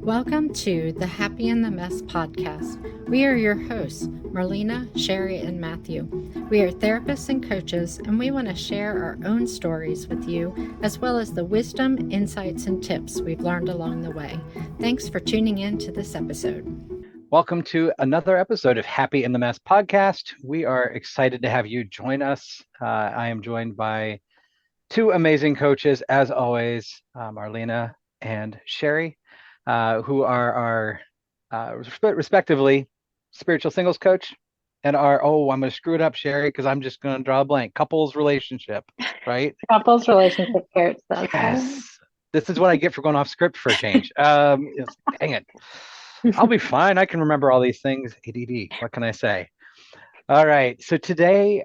Welcome to the Happy in the Mess podcast. We are your hosts, Marlena, Sherry, and Matthew. We are therapists and coaches, and we want to share our own stories with you, as well as the wisdom, insights, and tips we've learned along the way. Thanks for tuning in to this episode. Welcome to another episode of Happy in the Mess podcast. We are excited to have you join us. I am joined by two amazing coaches, as always, Marlena and Sherry, who are our respectively spiritual singles coach and I'm going to screw it up, Sherry, because I'm just going to draw a blank. Couples relationship, right? Couples relationship coach. That's Yes. This is what I get for going off script for a change. Dang it. I'll be fine. I can remember all these things. ADD. What can I say? All right. So today,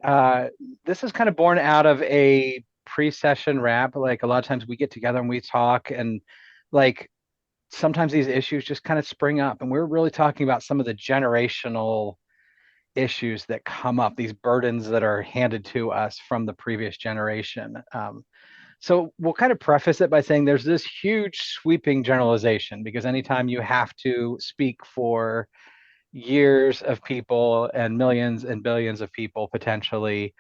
this is kind of born out of a pre-session wrap. Like a lot of times we get together and we talk, and like sometimes these issues just kind of spring up. And we're really talking about some of the generational issues that come up, these burdens that are handed to us from the previous generation. So we'll kind of preface it by saying there's this huge sweeping generalization, because anytime you have to speak for years of people and millions and billions of people potentially,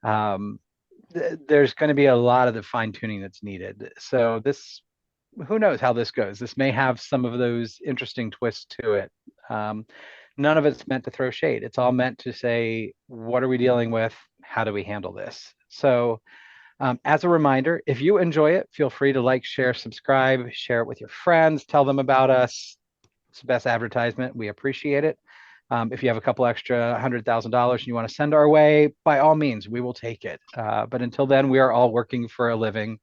there's going to be a lot of the fine tuning that's needed. So this, who knows how this goes? This may have some of those interesting twists to it. None of it's meant to throw shade. It's all meant to say, what are we dealing with? How do we handle this? So as a reminder, if you enjoy it, feel free to like, share, subscribe, share it with your friends, tell them about us. It's the best advertisement. We appreciate it. If you have a couple extra $100,000 and you want to send our way, by all means, we will take it. But until then, we are all working for a living.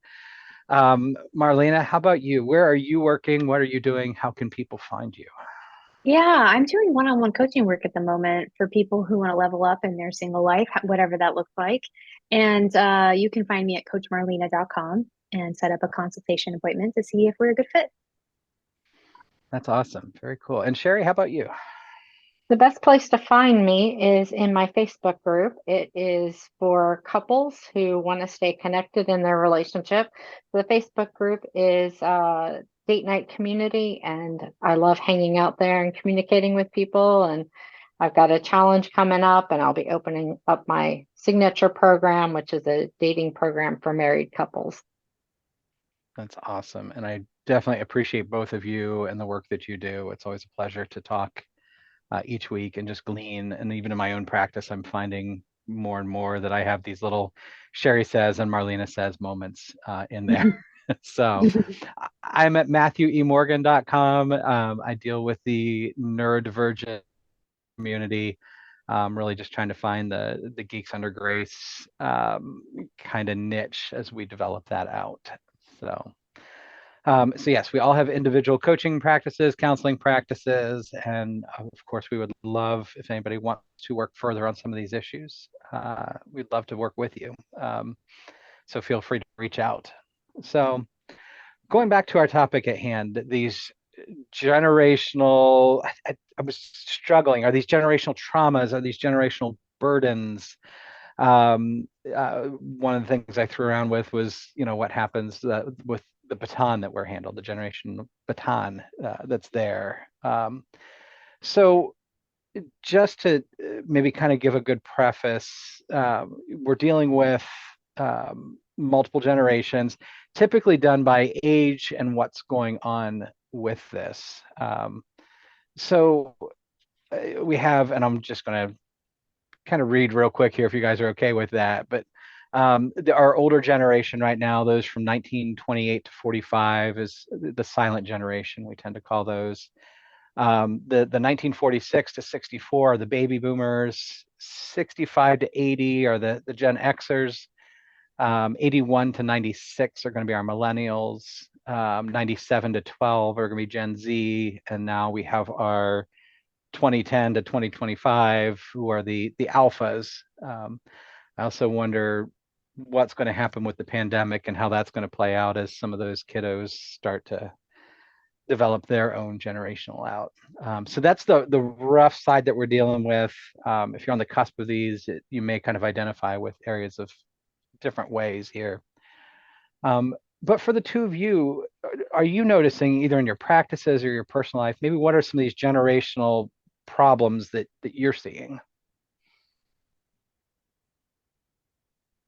Marlena, how about you? Where are you working? What are you doing? How can people find you? Yeah, I'm doing one-on-one coaching work at the moment for people who want to level up in their single life, whatever that looks like. And you can find me at coachmarlena.com and set up a consultation appointment to see if we're a good fit. That's awesome. Very cool. And Sherry, how about you? The best place to find me is in my Facebook group. It is for couples who want to stay connected in their relationship. The Facebook group is Date Night Community, and I love hanging out there and communicating with people. And I've got a challenge coming up, and I'll be opening up my signature program, which is a dating program for married couples. That's awesome. And I definitely appreciate both of you and the work that you do. It's always a pleasure to talk each week and just glean. And even in my own practice, I'm finding more and more that I have these little Sherry says and Marlena says moments in there. So I'm at matthewemorgan.com. I deal with the neurodivergent community. Really just trying to find the geeks under grace kind of niche as we develop that out. So yes, we all have individual coaching practices, counseling practices, and of course, we would love if anybody wants to work further on some of these issues. We'd love to work with you. So feel free to reach out. So going back to our topic at hand, these generational, I was struggling. Are these generational traumas? Are these generational burdens? One of the things I threw around with was, what happens with the baton that we're handled, the generation baton that's there. So just to maybe kind of give a good preface, we're dealing with multiple generations, typically done by age and what's going on with this. So we have, and I'm just going to kind of read real quick here if you guys are okay with that, but our older generation right now, those from 1928 to 45 is the silent generation, we tend to call those. The 1946 to 64 are the baby boomers, 65 to 80 are the Gen Xers, 81 to 96 are going to be our millennials, 97 to 12 are going to be Gen Z, and now we have our 2010 to 2025 who are the alphas. I also wonder what's going to happen with the pandemic and how that's going to play out as some of those kiddos start to develop their own generational out. So that's the rough side that we're dealing with. If you're on the cusp of these, you may kind of identify with areas of different ways here. but for the two of you, are you noticing either in your practices or your personal life, maybe what are some of these generational problems that you're seeing?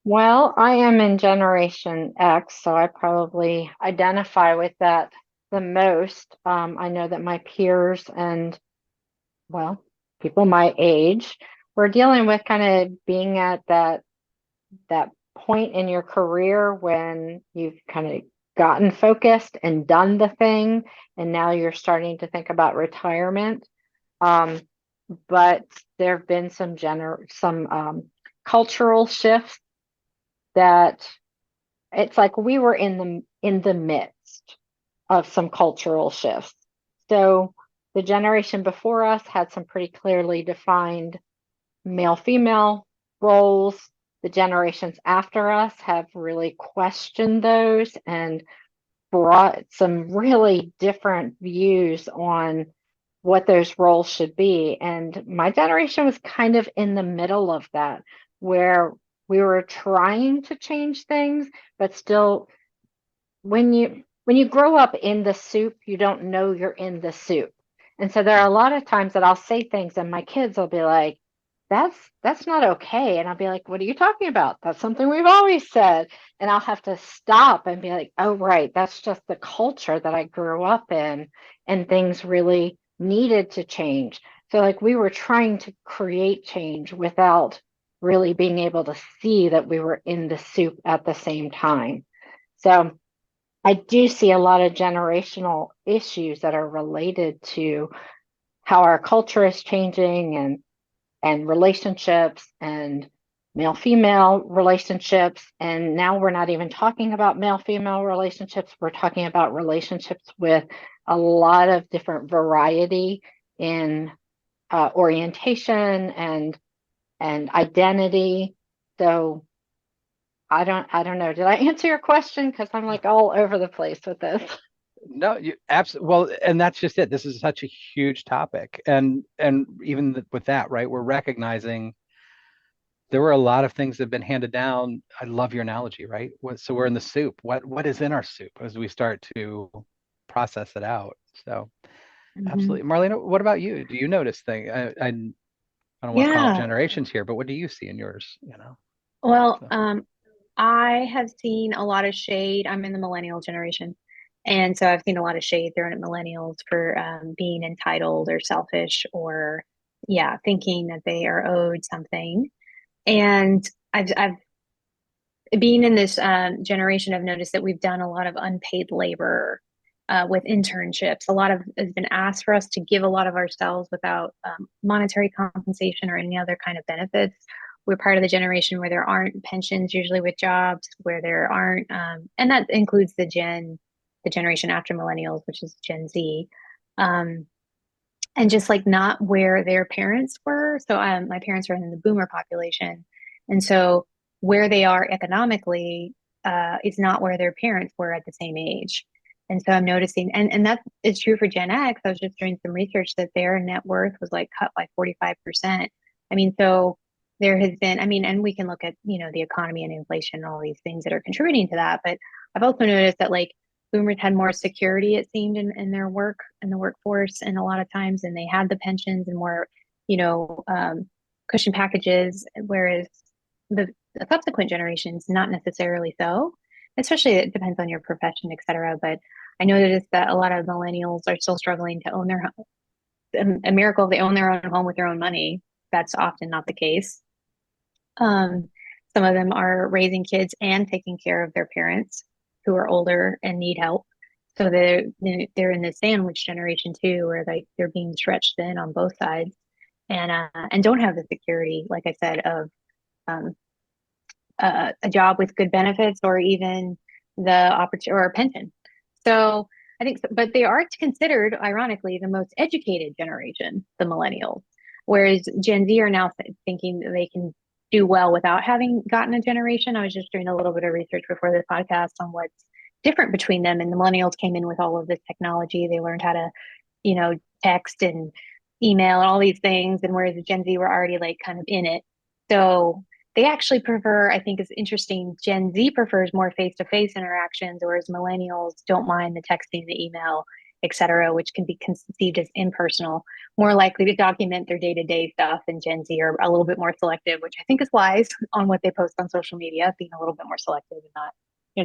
Well, I am in Generation X, so I probably identify with that the most. I know that my peers and, well, people my age, we're dealing with kind of being at that point in your career when you've kind of gotten focused and done the thing, and now you're starting to think about retirement. Um, but there have been some cultural shifts that it's like we were in the midst of some cultural shifts. So the generation before us had some pretty clearly defined male female roles. The generations after us have really questioned those and brought some really different views on what those roles should be. And my generation was kind of in the middle of that, where we were trying to change things, but still when you grow up in the soup, you don't know you're in the soup. And so there are a lot of times that I'll say things and my kids will be like, that's not okay. And I'll be like, what are you talking about? That's something we've always said. And I'll have to stop and be like, oh, right, that's just the culture that I grew up in, and things really needed to change. So like we were trying to create change without really being able to see that we were in the soup at the same time. So I do see a lot of generational issues that are related to how our culture is changing, and relationships and male female relationships. And now we're not even talking about male female relationships. We're talking about relationships with a lot of different variety in orientation and identity. So I don't know. Did I answer your question? Because I'm like all over the place with this. No, you absolutely. Well, and that's just it. This is such a huge topic, and even with that, right? We're recognizing there were a lot of things that have been handed down. I love your analogy, right? So we're in the soup. What is in our soup as we start to process it out? So Mhm. absolutely, Marlena. What about you? Do you notice things? I don't want to call it Yeah. generations here, but what do you see in yours? Well, So. I have seen a lot of shade. I'm in the millennial generation. And so I've seen a lot of shade thrown at millennials for being entitled or selfish or, yeah, thinking that they are owed something. And I've being in this generation, I've noticed that we've done a lot of unpaid labor with internships. A lot of has been asked for us to give a lot of ourselves without monetary compensation or any other kind of benefits. We're part of the generation where there aren't pensions usually with jobs, where there aren't, and that includes the generation after millennials, which is Gen Z. Um, and just like not where their parents were. So my parents are in the boomer population, and so where they are economically is not where their parents were at the same age. And so I'm noticing, and that is true for Gen X. I was just doing some research that their net worth was like cut by 45%. I mean, so there has been, I mean, and we can look at, the economy and inflation and all these things that are contributing to that. But I've also noticed that like boomers had more security, it seemed, in their work in the workforce, and a lot of times, and they had the pensions and more, you know, um, cushion packages, whereas the subsequent generations, not necessarily so. Especially, it depends on your profession, et cetera. But I noticed that a lot of millennials are still struggling to own their home. A miracle if they own their own home with their own money. That's often not the case. Um, some of them are raising kids and taking care of their parents who are older and need help. So they're in the sandwich generation too, where like they're being stretched thin on both sides, and don't have the security, like I said, of um, a job with good benefits or even the opportunity or a pension. So I think, but they are considered, ironically, the most educated generation, the millennials, whereas Gen Z are now thinking that they can do well without having gotten a generation. I was just doing a little bit of research before this podcast on what's different between them. And the millennials came in with all of this technology. They learned how to, text and email and all these things. And whereas the Gen Z were already like kind of in it. So they actually prefer, I think is interesting, Gen Z prefers more face-to-face interactions, whereas millennials don't mind the texting, the email, etc., which can be conceived as impersonal, more likely to document their day-to-day stuff, and Gen Z are a little bit more selective, which I think is wise on what they post on social media, being a little bit more selective and not,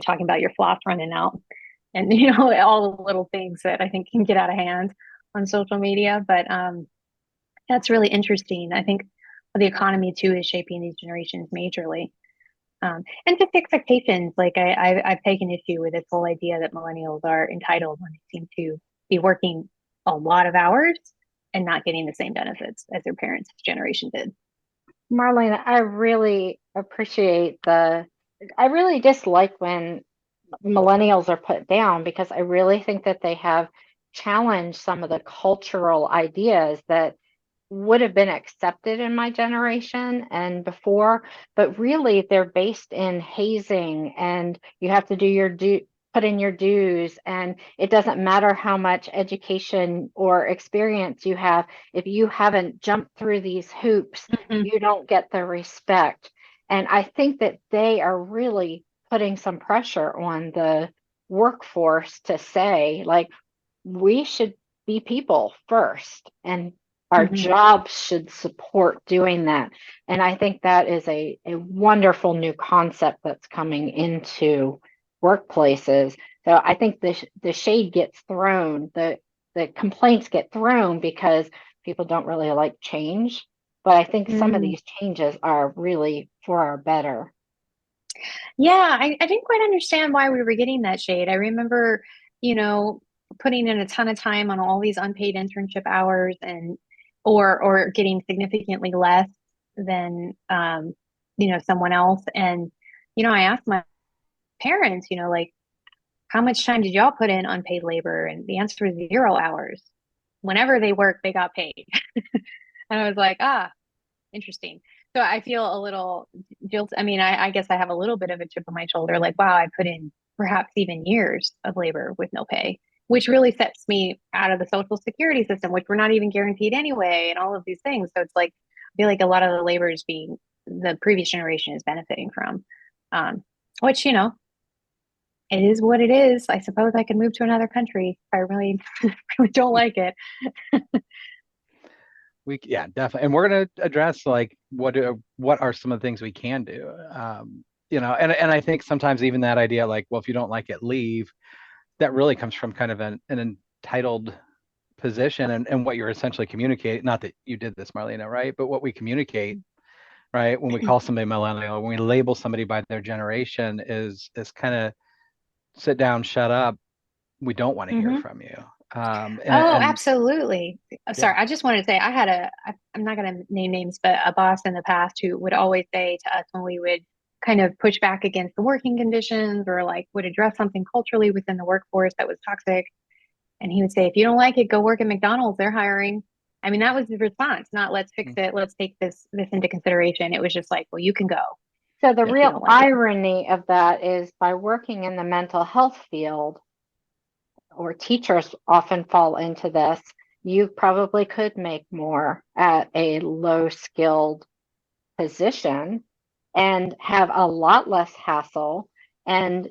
talking about your floss running out and all the little things that I think can get out of hand on social media. But that's really interesting. I think the economy too is shaping these generations majorly. And just expectations, like I've taken issue with this whole idea that millennials are entitled when they seem to be working a lot of hours and not getting the same benefits as their parents' generation did. Marlene, I really appreciate I really dislike when millennials are put down because I really think that they have challenged some of the cultural ideas that would have been accepted in my generation and before, but really they're based in hazing and you have to do put in your dues, and it doesn't matter how much education or experience you have. If you haven't jumped through these hoops, Mm-hmm. you don't get the respect. And I think that they are really putting some pressure on the workforce to say, like, we should be people first, and our Mm-hmm. jobs should support doing that. And I think that is a wonderful new concept that's coming into workplaces. So I think the shade gets thrown, the complaints get thrown because people don't really like change. But I think some of Mm. these changes are really for our better. Yeah, I didn't quite understand why we were getting that shade. I remember, you know, putting in a ton of time on all these unpaid internship hours and or getting significantly less than someone else. And, I asked my parents, like, how much time did y'all put in unpaid labor? And the answer was 0 hours. Whenever they worked, they got paid. And I was like, interesting. So I feel a little guilt. I mean, I guess I have a little bit of a chip on my shoulder, like, wow, I put in perhaps even years of labor with no pay, which really sets me out of the social security system, which we're not even guaranteed anyway, and all of these things. So it's like, I feel like a lot of the labor is being the previous generation is benefiting from, which, it is what it is. I suppose I could move to another country if I really, really don't like it. Yeah, definitely. And we're going to address like what are some of the things we can do. And I think sometimes even that idea, like, well, if you don't like it, leave, that really comes from kind of an entitled position, and what you're essentially communicating, not that you did this, Marlena, right? But what we communicate, right, when we call somebody millennial, when we label somebody by their generation, is kind of sit down, shut up. We don't want to hear Mm-hmm. from you. Oh, And absolutely. yeah. Sorry, I just wanted to say I had I'm not going to name names, but a boss in the past who would always say to us when we would kind of push back against the working conditions or like would address something culturally within the workforce that was toxic. And he would say, if you don't like it, go work at McDonald's. They're hiring. I mean, that was the response, not let's fix it. Let's take this into consideration. It was just like, well, you can go So the if you real don't like it. irony of that is by working in the mental health field, or teachers often fall into this, you probably could make more at a low skilled position and have a lot less hassle and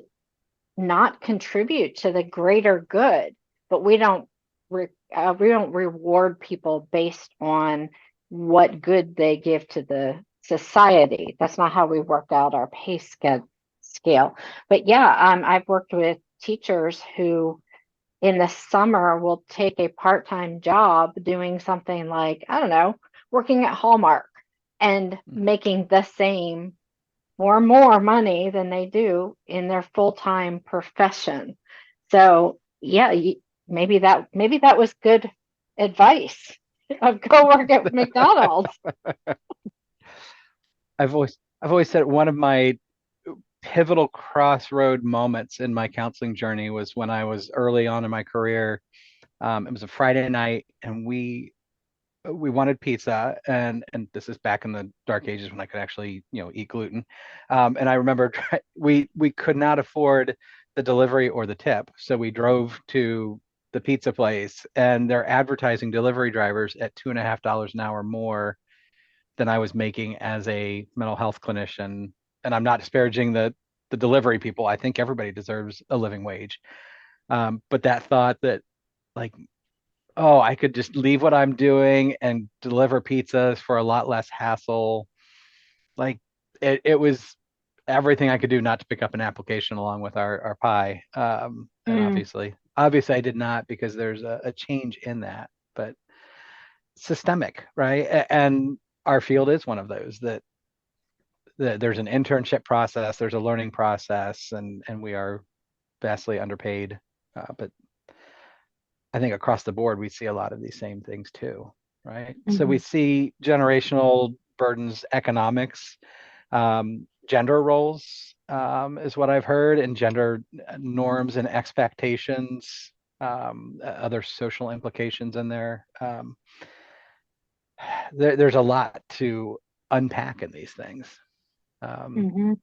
not contribute to the greater good. But we don't reward people based on what good they give to the society. That's not how we work out our scale. But yeah, I've worked with teachers who in the summer will take a part-time job doing something like, I don't know, working at Hallmark and making the same or more money than they do in their full-time profession. So yeah, maybe that was good advice of go work at McDonald's. I've always said one of my pivotal crossroad moments in my counseling journey was when I was early on in my career. It was a Friday night, and we wanted pizza, and this is back in the dark ages when I could actually eat gluten. And I remember we could not afford the delivery or the tip, so we drove to the pizza place, and they're advertising delivery drivers at $2.50 an hour more than I was making as a mental health clinician. And I'm not disparaging the delivery people. I think everybody deserves a living wage. But that thought that, like, oh, I could just leave what I'm doing and deliver pizzas for a lot less hassle. Like, it was everything I could do not to pick up an application along with our pie. And Mm. obviously I did not, because there's a change in that, but systemic, right? And our field is one of those that there's an internship process, there's a learning process, and we are vastly underpaid. But I think across the board, we see a lot of these same things too, right? So we Mhm. see generational burdens, economics, gender roles, is what I've heard, and gender norms and expectations, other social implications in there. There's a lot to unpack in these things. Um, Mhm.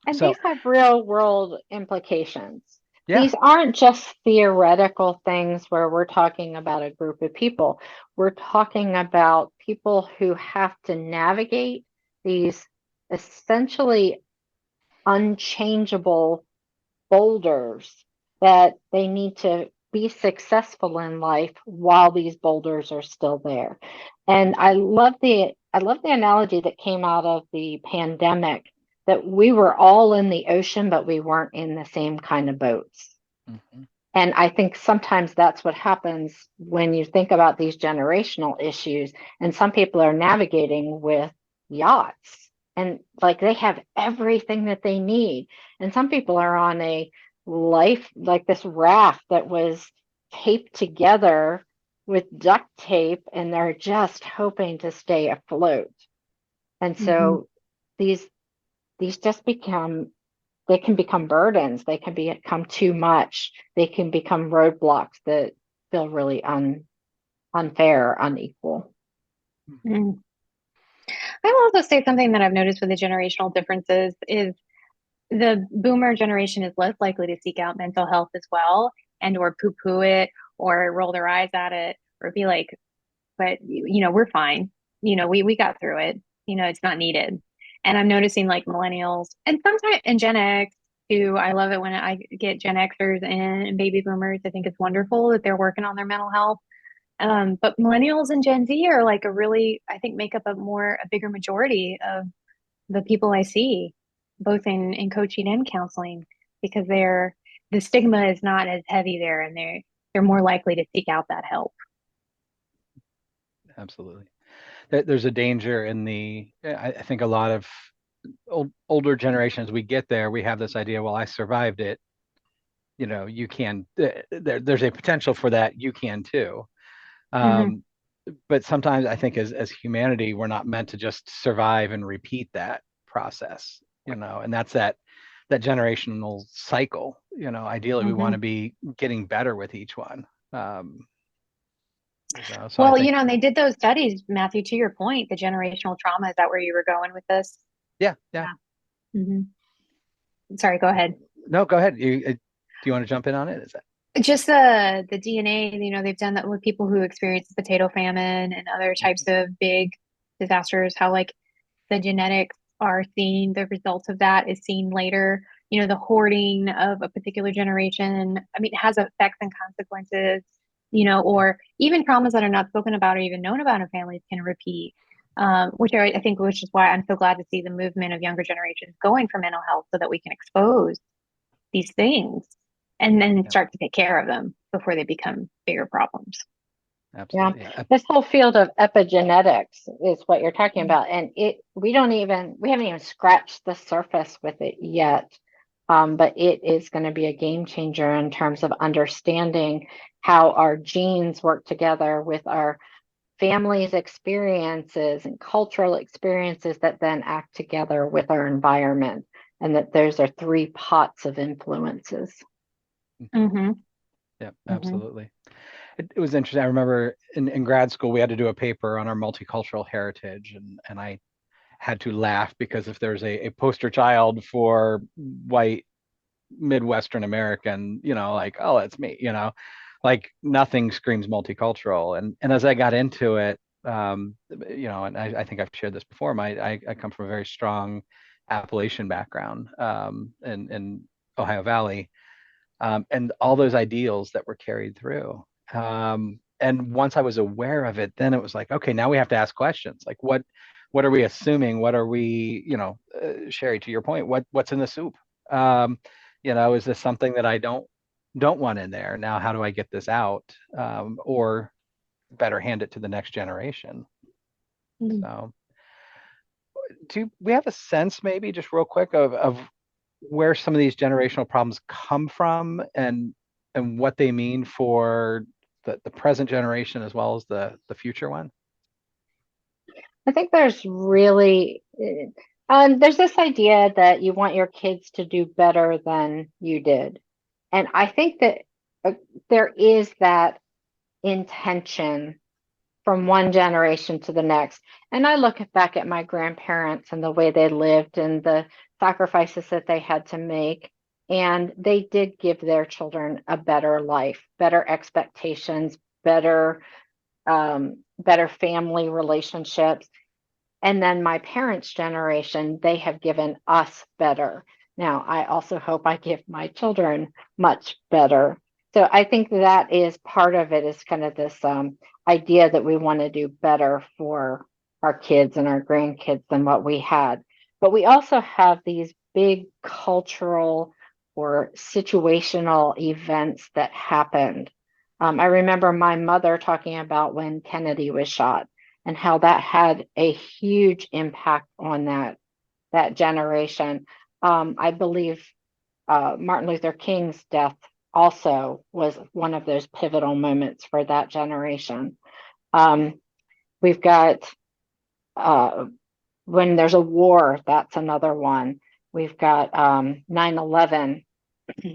And so these have real world implications. yeah, These aren't just theoretical things where we're talking about a group of people. We're talking about people who have to navigate these essentially unchangeable boulders that they need to be successful in life while these boulders are still there. And I love the analogy that came out of the pandemic, that we were all in the ocean, but we weren't in the same kind of boats. mhm, And I think sometimes that's what happens when you think about these generational issues. And some people are navigating with yachts, and like they have everything that they need. And some people are on a life like this raft that was taped together with duct tape, and they're just hoping to stay afloat. And Mhm. so these these just become they can become burdens. They can become too much. They can become roadblocks that feel really unfair, unequal. mhm. Mm. I will also say something that I've noticed with the generational differences is the boomer generation is less likely to seek out mental health as well, and or poo-poo it or roll their eyes at it or be like, but we're fine. We got through it. It's not needed. And I'm noticing like millennials and sometimes and Gen X too. I love it when I get Gen Xers and baby boomers. I think it's wonderful that they're working on their mental health. But millennials and Gen Z are like I think make up a bigger majority of the people I see, both in coaching and counseling, because the stigma is not as heavy there, and they're more likely to seek out that help. Absolutely. There's a danger in I think a lot of older generations, we get there, we have this idea, well, I survived it. You can, there's a potential for that. You can too. Hmm. Um, but sometimes I think as humanity, we're not meant to just survive and repeat that process, and that's that generational cycle. Ideally, we want Hmm. to be getting better with each one. So I Well, think, and they did those studies, Matthew, to your point, the generational trauma. Is that where you were going with this? yeah, yeah. Yeah. Hmm. Sorry, go ahead. No, go ahead. Do you want to jump in on it? Is that Just the DNA, they've done that with people who experience the potato famine and other types of big disasters, how like the genetics are seen, the results of that is seen later. The hoarding of a particular generation, I mean, it has effects and consequences, yeah, or even traumas that are not spoken about or even known about in families can repeat. I think, which is why I'm so glad to see the movement of younger generations going for mental health so that we can expose these things and then yeah, start to take care of them before they become bigger problems. Yeah, absolutely, yeah. this whole field of epigenetics is what you're talking Mm. about, and we haven't even scratched the surface with it yet. But it is going to be a game changer in terms of understanding how our genes work together with our families' experiences and cultural experiences that then act together with our environment, and that those are three pots of influences. Mhm. Hmm. Yeah, Hmm. absolutely. It was interesting. I remember in grad school, we had to do a paper on our multicultural heritage, and I had to laugh because if there's a poster child for white Midwestern American, like, oh, that's me, like nothing screams multicultural. And as I got into it, And I think I've shared this before. I come from a very strong Appalachian background, in Ohio Valley, and all those ideals that were carried through. And once I was aware of it, then it was like, okay, now we have to ask questions. Like, what are we assuming? What are we, Sherry, to your point, what's in the soup? Is this something that I don't want in there? Now, how do I get this out? Or better hand it to the next generation? Mhm. So, do we have a sense, maybe just real quick, of where some of these generational problems come from, and what they mean for the present generation as well as the future one? I think there's this idea that you want your kids to do better than you did. And I think that uh, there is that intention from one generation to the next. And I look back at my grandparents and the way they lived and the sacrifices that they had to make. And they did give their children a better life, better expectations, better family relationships. And then my parents' generation, they have given us better. Now, I also hope I give my children much better. So I think that is part of it, is kind of this idea that we want to do better for our kids and our grandkids than what we had. But we also have these big cultural or situational events that happened. I remember my mother talking about when Kennedy was shot and how that had a huge impact on that generation. I believe Martin Luther King's death also was one of those pivotal moments for that generation. Um, we've got uh, when there's a war, that's another one. We've got 9/11.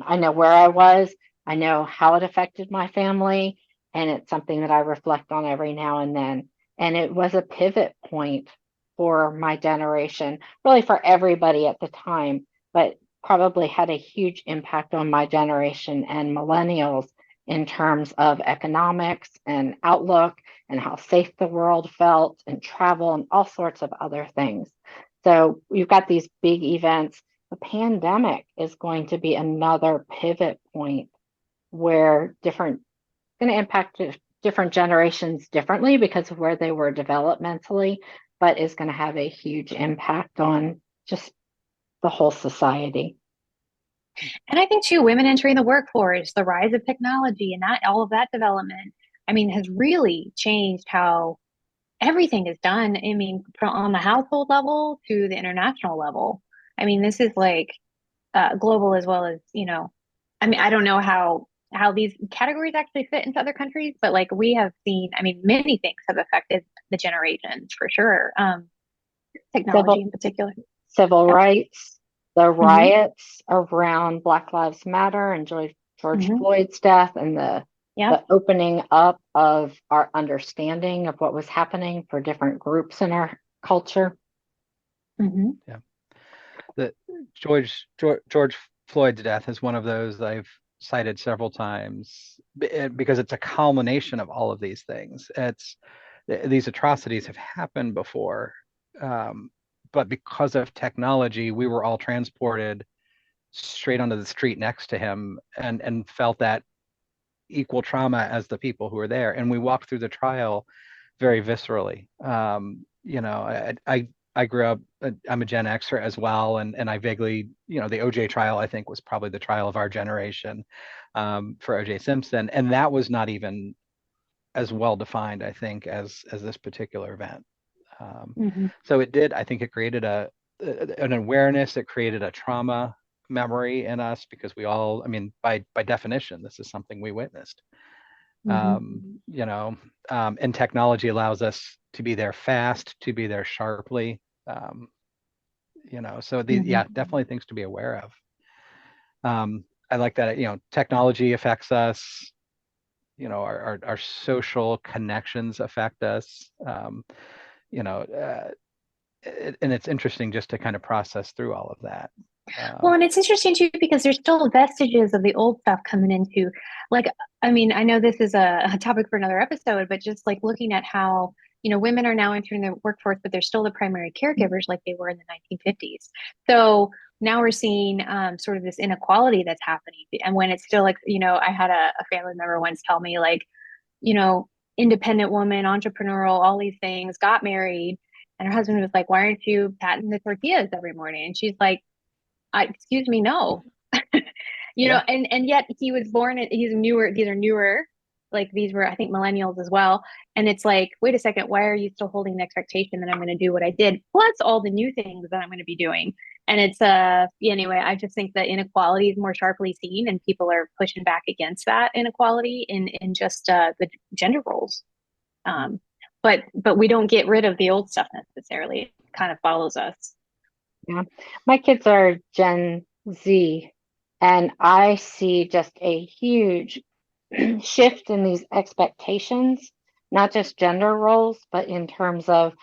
I know where I was. I know how it affected my family, and it's something that I reflect on every now and then. And it was a pivot point for my generation, really for everybody at the time, but probably had a huge impact on my generation and millennials in terms of economics and outlook and how safe the world felt and travel and all sorts of other things. So you've got these big events. The pandemic is going to be another pivot point where going to impact different generations differently because of where they were developmentally, but is going to have a huge impact on just the whole society. And I think too, women entering the workforce, the rise of technology, and that all of that development, I mean, has really changed how everything is done. I mean, from on the household level to the international level. I mean, this is like global as well as, I mean, I don't know how these categories actually fit into other countries, but like we have seen, I mean, many things have affected the generations for sure. Technology Civil in particular. civil Yep. rights, the Hmm. riots around Black Lives Matter and George Hmm. Floyd's death, and Yep. the opening up of our understanding of what was happening for different groups in our culture. Hmm. Yeah. The George Floyd's death is one of those I've cited several times, because it's a culmination of all of these things. These atrocities have happened before, um, but because of technology, we were all transported straight onto the street next to him, and felt that equal trauma as the people who were there. And we walked through the trial very viscerally. I grew up, I'm a Gen Xer as well. And I vaguely, the OJ trial, I think, was probably the trial of our generation, for OJ Simpson. And that was not even as well defined, I think, as this particular event. Hmm. So I think it created an awareness, it created a trauma memory in us, because we all, I mean, by definition, this is something we witnessed. Hmm. And technology allows us to be there fast, to be there sharply. Um, so Hmm. yeah, definitely things to be aware of. I like that, technology affects us, our social connections affect us. You know, and it's interesting just to kind of process through all of that. Well, and it's interesting too because there's still vestiges of the old stuff coming like, I mean, I know this is a topic for another episode, but just like looking at how, women are now entering the workforce, but they're still the primary caregivers like they were in the 1950s. So now we're seeing sort of this inequality that's happening. And when it's still like, I had a family member once tell me like, you know, independent woman, entrepreneurial, all these things, got married. And her husband was like, why aren't you patting the tortillas every morning? And she's like, excuse me, no. Yeah. And yet he was born, he's newer, these are newer, like these were, I think, millennials as well. And it's like, wait a second, why are you still holding the expectation that I'm going to do what I did, plus all the new things that I'm going to be doing? And it's anyway, I just think that inequality is more sharply seen, and people are pushing back against that inequality in just the gender roles. But we don't get rid of the old stuff necessarily. It kind of follows us. Yeah. My kids are Gen Z, and I see just a huge shift in these expectations, not just gender roles, but in terms of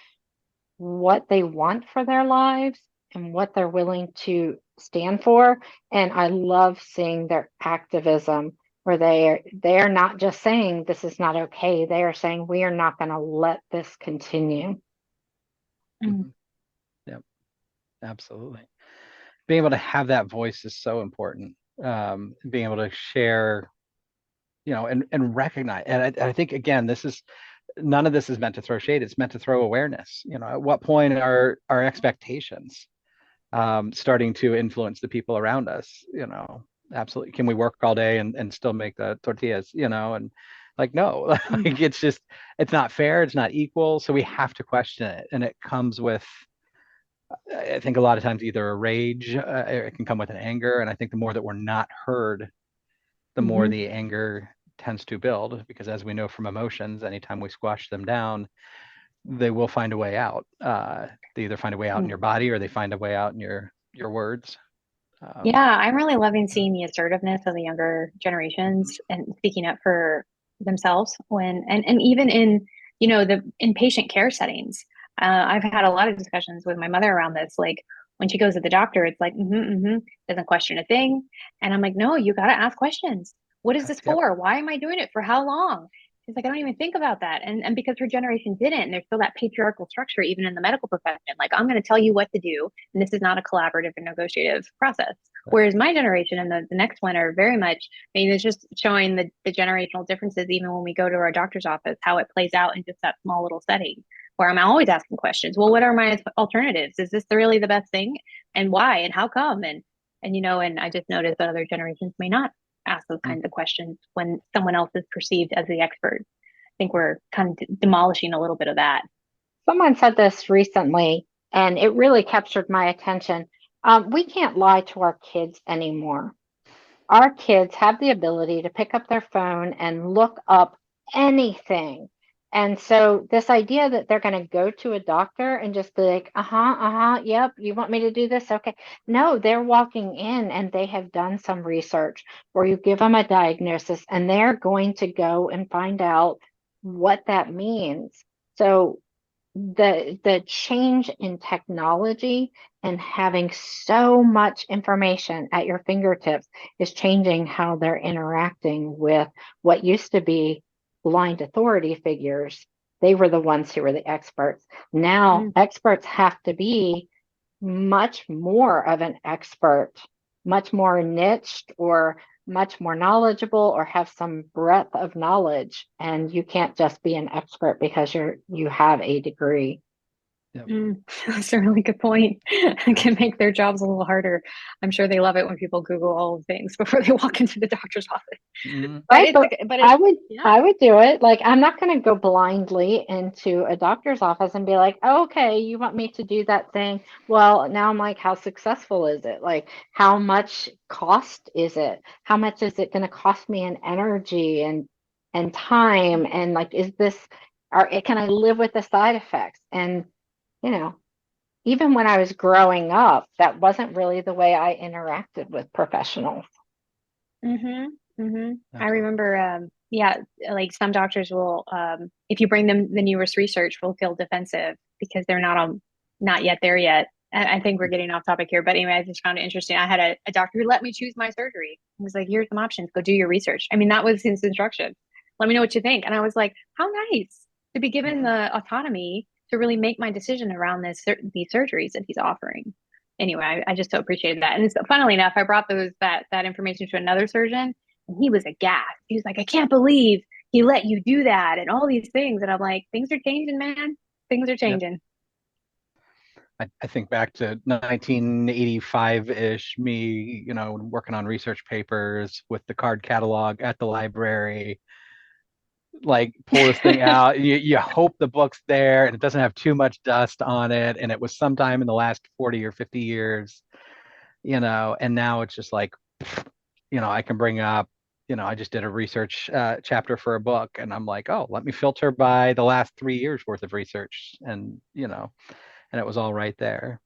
what they want for their lives and what they're willing to stand for. And I love seeing their activism where they are not just saying this is not okay. They are saying we are not going to let this continue. Mm. Yep, absolutely. Being able to have that voice is so important. Being able to share, and recognize. And I think again, none of this is meant to throw shade. It's meant to throw awareness. At what point are our expectations starting to influence the people around us? Absolutely. Can we work all day and still make the tortillas? And like, no, like it's not fair. It's not equal. So we have to question it, and it comes with, I think, a lot of times either a rage. It can come with an anger, and I think the more that we're not heard, the more the anger tends to build, because as we know from emotions, anytime we squash them down, they will find a way out. They either find a way out in your body, or they find a way out in your words. Yeah, I'm really loving seeing the assertiveness of the younger generations and speaking up for themselves and even in, the inpatient care settings. I've had a lot of discussions with my mother around this. Like when she goes to the doctor, it's like, doesn't question a thing. And I'm like, no, you got to ask questions. What is this Yep. for? Why am I doing it? For how long? She's like, I don't even think about that. And because her generation didn't, and there's still that patriarchal structure, even in the medical profession. Like, I'm going to tell you what to do. And this is not a collaborative or negotiative process. Whereas my generation and the next one are very much, I mean, it's just showing the generational differences, even when we go to our doctor's office, how it plays out in just that small little setting where I'm always asking questions. Well, what are my alternatives? Is this really the best thing? And why? And how come? And I just noticed that other generations may not ask those kinds of questions when someone else is perceived as the expert. I think we're kind of demolishing a little bit of that. Someone said this recently, and it really captured my attention. We can't lie to our kids anymore. Our kids have the ability to pick up their phone and look up anything. And so this idea that they're going to go to a doctor and just be like, yep, you want me to do this? Okay. No, they're walking in and they have done some research, or you give them a diagnosis and they're going to go and find out what that means. So the change in technology and having so much information at your fingertips is changing how they're interacting with what used to be blind authority figures. They were the ones who were the experts. Now experts have to be much more of an expert, much more niched or much more knowledgeable or have some breadth of knowledge. And you can't just be an expert because you have a degree. That's a really good point. It can make their jobs a little harder. I'm sure they love it when people Google all the things before they walk into the doctor's office. Right, but I would do it. Like, I'm not going to go blindly into a doctor's office and be like, okay, you want me to do that thing? Well, now I'm like, how successful is it? Like, how much cost is it? How much is it going to cost me in energy and time? And like, can I live with the side effects? And even when I was growing up, that wasn't really the way I interacted with professionals. I remember, like some doctors will, if you bring them the newest research, will feel defensive because they're not yet there yet. I think we're getting off topic here, but anyway, I just found it interesting. I had a doctor who let me choose my surgery. He was like, here's some options, go do your research. I mean, that was his instruction. Let me know what you think. And I was like, how nice. to be given the autonomy to really make my decision around these surgeries that he's offering. Anyway, I just so appreciated that. And so, funnily enough, I brought that information to another surgeon, and he was aghast. He was like, "I can't believe he let you do that," and all these things. And I'm like, "Things are changing, man. Things are Yep. changing." I think back to 1985-ish, me, working on research papers with the card catalog at the library, like pull this thing out. You hope the book's there and it doesn't have too much dust on it. And it was sometime in the last 40 or 50 years, and now it's just like, I can bring up, I just did a research chapter for a book and I'm like, oh, let me filter by the last 3 years worth of research. And, and it was all right there.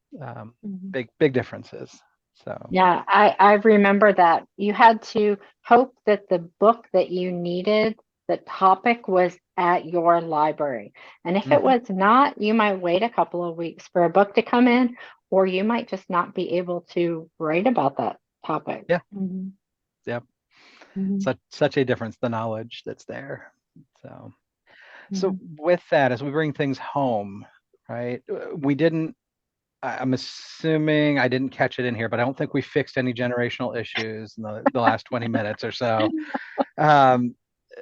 Big differences. So Yeah, I remember that you had to hope that the book that you needed, the topic was at your library. And if it was not, you might wait a couple of weeks for a book to come in, or you might just not be able to write about that topic. yeah. Mhm. Yep. Mhm. Such a difference, the knowledge that's there. So Mhm. with that, as we bring things home, right? We didn't, I'm assuming I didn't catch it in here, but I don't think we fixed any generational issues in the last 20 minutes or so.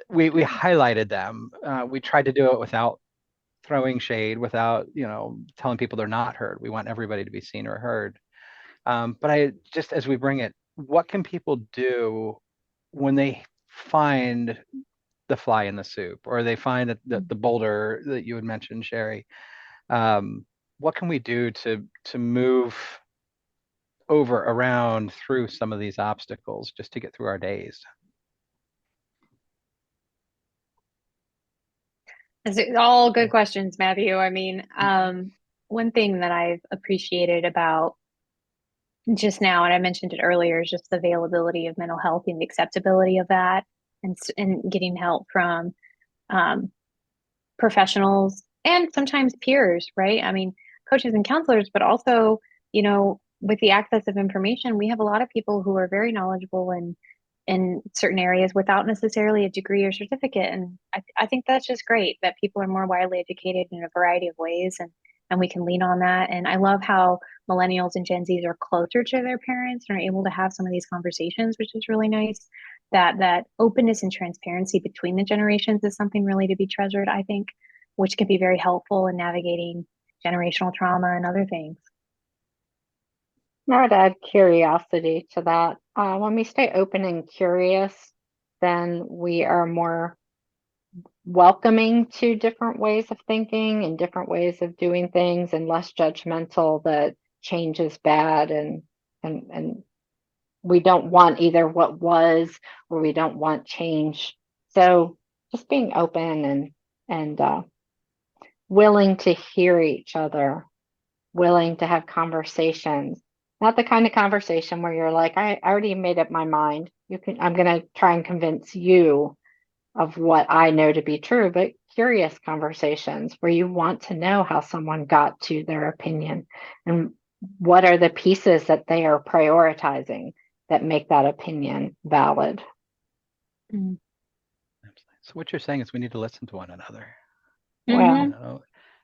We highlighted them. We tried to do it without throwing shade, without, telling people they're not heard. We want everybody to be seen or heard. But just as we bring it, what can people do when they find the fly in the soup, or they find that the boulder that you had mentioned, Sherry? What can we do to move over, around, through some of these obstacles just to get through our days? It's all good questions, Matthew. I mean, one thing that I've appreciated about just now, and I mentioned it earlier, is just the availability of mental health and the acceptability of that, and getting help from um, professionals and sometimes peers, right? I mean, coaches and counselors, but also, with the access of information, we have a lot of people who are very knowledgeable in certain areas without necessarily a degree or certificate. And I think that's just great that people are more widely educated in a variety of ways, and we can lean on that. And I love how millennials and Gen Zs are closer to their parents and are able to have some of these conversations, which is really nice. That openness and transparency between the generations is something really to be treasured, I think, which can be very helpful in navigating generational trauma and other things. I would add curiosity to that. When we stay open and curious, then we are more welcoming to different ways of thinking and different ways of doing things, and less judgmental that change is bad, and we don't want either what was, or we don't want change. So just being open and willing to hear each other, willing to have conversations. Not the kind of conversation where you're like, I already made up my mind. I'm gonna try and convince you of what I know to be true, but curious conversations where you want to know how someone got to their opinion, and what are the pieces that they are prioritizing that make that opinion valid. Mm. So what you're saying is we need to listen to one another. Mm-hmm.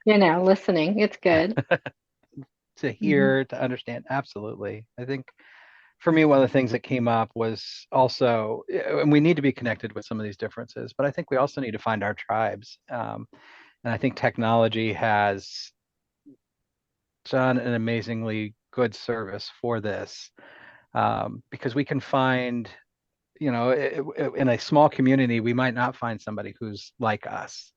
Well, listening, it's good. To Mm-hmm. hear, to understand. Absolutely. I think for me, one of the things that came up was also, and we need to be connected with some of these differences, but I think we also need to find our tribes. And I think technology has done an amazingly good service for this, because we can find, in a small community, we might not find somebody who's like us.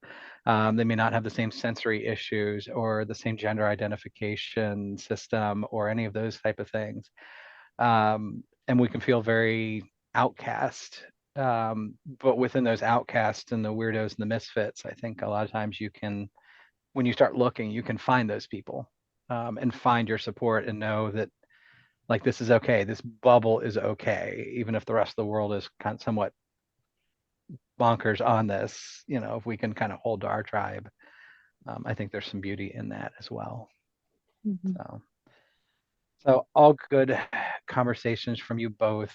They may not have the same sensory issues or the same gender identification system or any of those type of things. And we can feel very outcast. But within those outcasts and the weirdos and the misfits, I think a lot of times when you start looking, you can find those people, and find your support and know that, like, this is okay. This bubble is okay, even if the rest of the world is kind of somewhat bonkers on this. If we can kind of hold to our tribe, I think there's some beauty in that as well. Mm-hmm. So all good conversations from you both.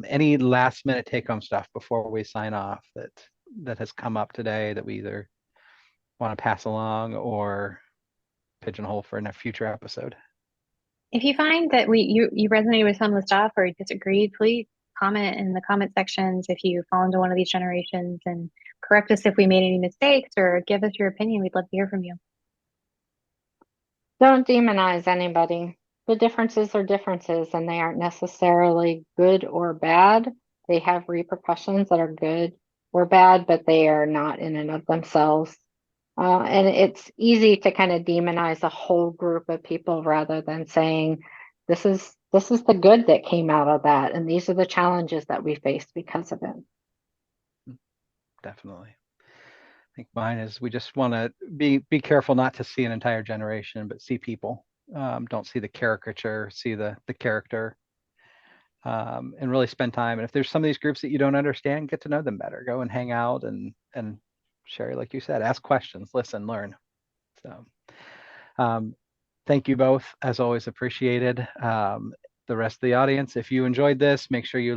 Any last minute take home stuff before we sign off that has come up today that we either want to pass along or pigeonhole for a future episode? If you find that you resonate with some of the stuff or disagreed, please comment in the comment sections if you fall into one of these generations, and correct us if we made any mistakes or give us your opinion. We'd love to hear from you. Don't demonize anybody. The differences are differences, and they aren't necessarily good or bad. They have repercussions that are good or bad, but they are not in and of themselves. And it's easy to kind of demonize a whole group of people rather than saying, this is the good that came out of that, and these are the challenges that we faced because of it. Definitely. I think mine is we just want to be careful not to see an entire generation, but see people. Don't see the caricature, see the character, and really spend time. And if there's some of these groups that you don't understand, get to know them better. Go and hang out and share, like you said, ask questions, listen, learn. So thank you both, as always, appreciated. The rest of the audience, if you enjoyed this, make sure you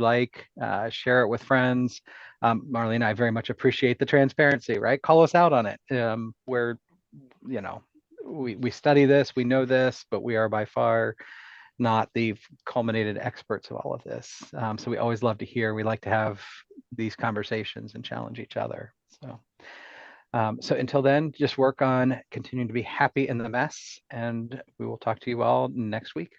share it with friends. Marlene, I very much appreciate the transparency, right? Call us out on it. We're, we study this, we know this, but we are by far not the culminated experts of all of this. So we always love to hear. We like to have these conversations and challenge each other. So until then, just work on continuing to be happy in the mess, and we will talk to you all next week.